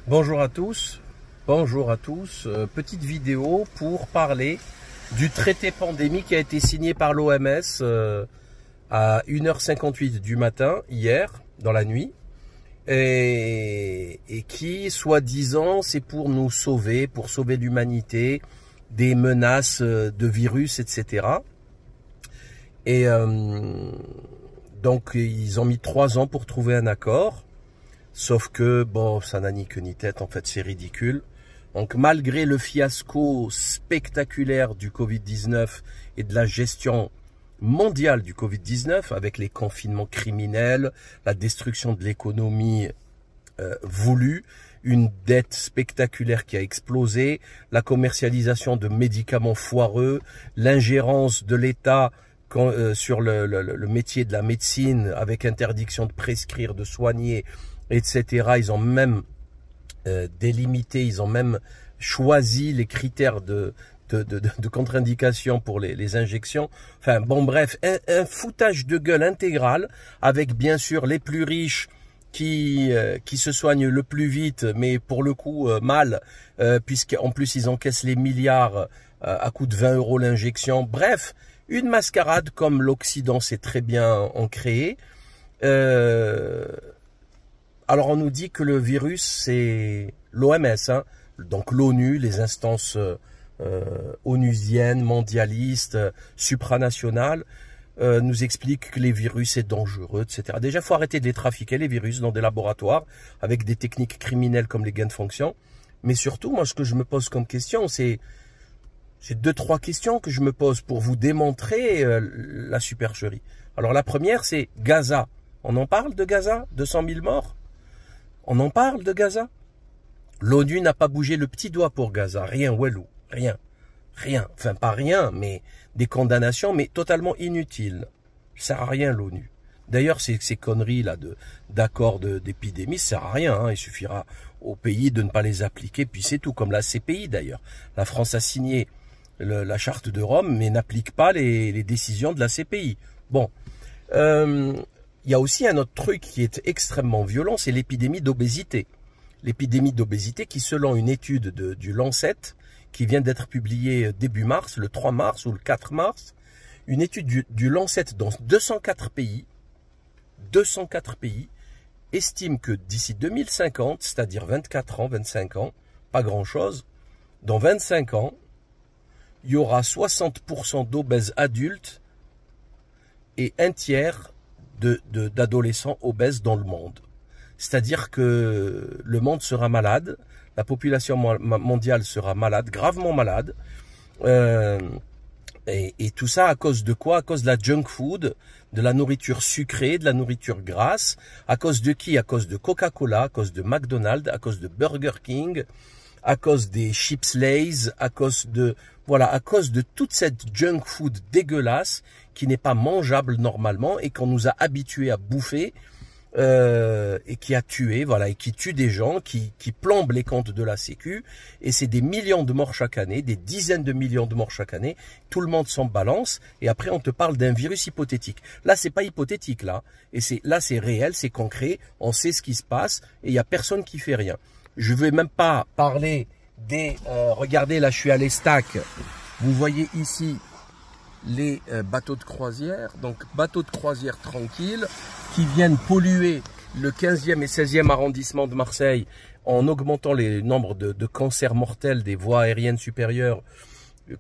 Bonjour à tous, petite vidéo pour parler du traité pandémie qui a été signé par l'OMS à 1h58 du matin, hier, dans la nuit, et qui, soi-disant, c'est pour nous sauver, pour sauver l'humanité des menaces de virus, etc. Et donc, ils ont mis 3 ans pour trouver un accord. Sauf que, bon, ça n'a ni queue ni tête, en fait, c'est ridicule. Donc, malgré le fiasco spectaculaire du Covid-19 et de la gestion mondiale du Covid-19, avec les confinements criminels, la destruction de l'économie voulue, une dette spectaculaire qui a explosé, la commercialisation de médicaments foireux, l'ingérence de l'État sur le métier de la médecine, avec interdiction de prescrire, de soigner, etc. Ils ont même délimité, ils ont même choisi les critères de contre-indication pour les injections. Enfin bon, bref, un foutage de gueule intégral, avec bien sûr les plus riches qui se soignent le plus vite, mais pour le coup mal, puisqu'en plus ils encaissent les milliards à coût de 20 € l'injection. Bref, une mascarade comme l'Occident sait très bien en créer. Alors on nous dit que le virus c'est l'OMS, hein, donc l'ONU, les instances onusiennes, mondialistes, supranationales, nous expliquent que les virus c'est dangereux, etc. Déjà, il faut arrêter de les trafiquer, les virus, dans des laboratoires, avec des techniques criminelles comme les gains de fonction. Mais surtout, moi, ce que je me pose comme question, c'est 2-3 questions que je me pose pour vous démontrer la supercherie. Alors la première, c'est Gaza. On en parle de Gaza? 200 000 morts? On en parle de Gaza? L'ONU n'a pas bougé le petit doigt pour Gaza. Rien, Walou. Rien. Rien. Enfin, pas rien, mais des condamnations, mais totalement inutiles. Ça sert à rien, l'ONU. D'ailleurs, ces conneries là d'accords d'épidémie, ça sert à rien. Hein. Il suffira aux pays de ne pas les appliquer, puis c'est tout. Comme la CPI, d'ailleurs. La France a signé la charte de Rome, mais n'applique pas les décisions de la CPI. Bon. Il y a aussi un autre truc qui est extrêmement violent, c'est l'épidémie d'obésité. L'épidémie d'obésité qui, selon une étude du Lancet, qui vient d'être publiée début mars, le 3 mars ou le 4 mars, une étude du Lancet dans 204 pays, estime que d'ici 2050, c'est-à-dire 24 ans, 25 ans, pas grand-chose, dans 25 ans, il y aura 60% d'obèses adultes et un tiers d'adolescents obèses dans le monde. C'est-à-dire que le monde sera malade, la population mondiale sera malade, gravement malade, et tout ça à cause de quoi? À cause de la junk food, de la nourriture sucrée, de la nourriture grasse. À cause de qui? À cause de Coca-Cola, à cause de McDonald's, à cause de Burger King, à cause des chips Lay's, à cause de toute cette junk food dégueulasse qui n'est pas mangeable normalement et qu'on nous a habitués à bouffer et qui a tué, voilà, et qui tue des gens, qui plombe les comptes de la Sécu, et c'est des millions de morts chaque année, des dizaines de millions de morts chaque année. Tout le monde s'en balance, et après on te parle d'un virus hypothétique. Là, c'est pas hypothétique, là, et là c'est réel, c'est concret, on sait ce qui se passe, et il y a personne qui fait rien. Je ne vais même pas parler des... regardez, là, je suis à l'Estac. Vous voyez ici les bateaux de croisière. Donc, bateaux de croisière tranquilles qui viennent polluer le 15e et 16e arrondissement de Marseille en augmentant les nombres de cancers mortels des voies aériennes supérieures.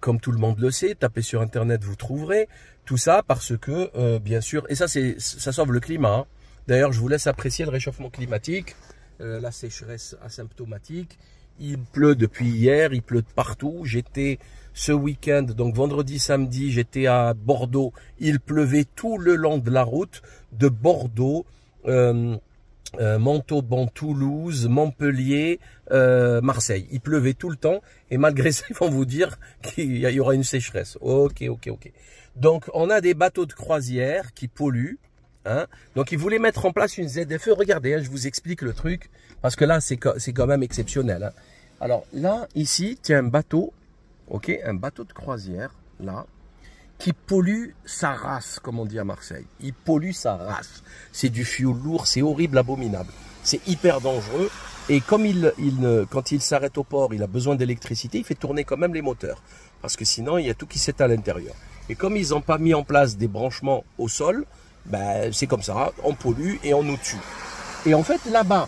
Comme tout le monde le sait, tapez sur Internet, vous trouverez. Tout ça parce que, bien sûr... Et ça sauve le climat. Hein. D'ailleurs, je vous laisse apprécier le réchauffement climatique. La sécheresse asymptomatique, il pleut depuis hier, il pleut de partout. J'étais ce week-end, donc vendredi, samedi, j'étais à Bordeaux, il pleuvait tout le long de la route de Bordeaux, Montauban, Toulouse, Montpellier, Marseille. Il pleuvait tout le temps et malgré ça, ils vont vous dire qu'il y aura une sécheresse. Ok. Donc, on a des bateaux de croisière qui polluent. Hein? Donc ils voulaient mettre en place une ZFE. Regardez, hein, je vous explique le truc parce que là c'est quand même exceptionnel. Hein. Alors là, ici, tu as un bateau, ok, un bateau de croisière là qui pollue sa race, comme on dit à Marseille. Il pollue sa race. C'est du fioul lourd, c'est horrible, abominable. c'est hyper dangereux. Et comme quand il s'arrête au port, il a besoin d'électricité, il fait tourner quand même les moteurs. Parce que sinon, il y a tout qui s'éteint à l'intérieur. Et comme ils n'ont pas mis en place des branchements au sol, ben, c'est comme ça, on pollue et on nous tue. Et en fait, là-bas,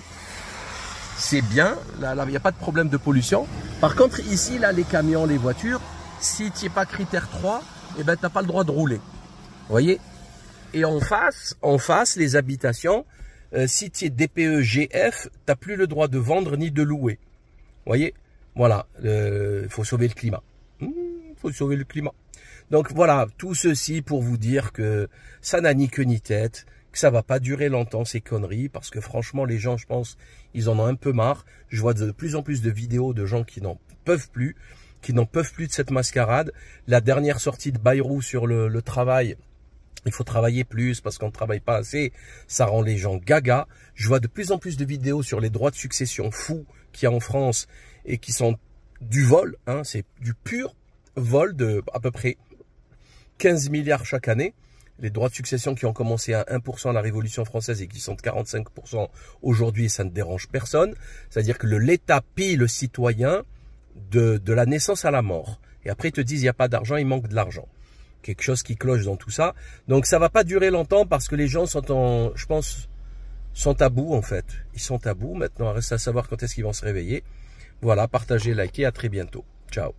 c'est bien, là, il n'y a pas de problème de pollution. Par contre, ici, là, les camions, les voitures, si tu n'es pas critère 3, eh ben, tu n'as pas le droit de rouler. Vous voyez? Et en face, les habitations, si tu es DPE GF, tu n'as plus le droit de vendre ni de louer. Vous voyez? Voilà, il faut sauver le climat. Faut sauver le climat. Donc voilà, tout ceci pour vous dire que ça n'a ni queue ni tête, que ça va pas durer longtemps ces conneries, parce que franchement les gens, je pense, ils en ont un peu marre. Je vois de plus en plus de vidéos de gens qui n'en peuvent plus, de cette mascarade. La dernière sortie de Bayrou sur le travail, il faut travailler plus parce qu'on ne travaille pas assez, ça rend les gens gaga. Je vois de plus en plus de vidéos sur les droits de succession fous qu'il y a en France et qui sont du vol, hein, c'est du pur vol de à peu près 15 milliards chaque année. Les droits de succession qui ont commencé à 1% à la Révolution française et qui sont de 45% aujourd'hui, ça ne dérange personne. C'est-à-dire que l'État pille le citoyen de la naissance à la mort. Et après, ils te disent, il n'y a pas d'argent, il manque de l'argent. Quelque chose qui cloche dans tout ça. Donc, ça va pas durer longtemps parce que les gens sont je pense, sont à bout en fait. Ils sont à bout. Maintenant, il reste à savoir quand est-ce qu'ils vont se réveiller. Voilà, partagez, likez, à très bientôt. Ciao.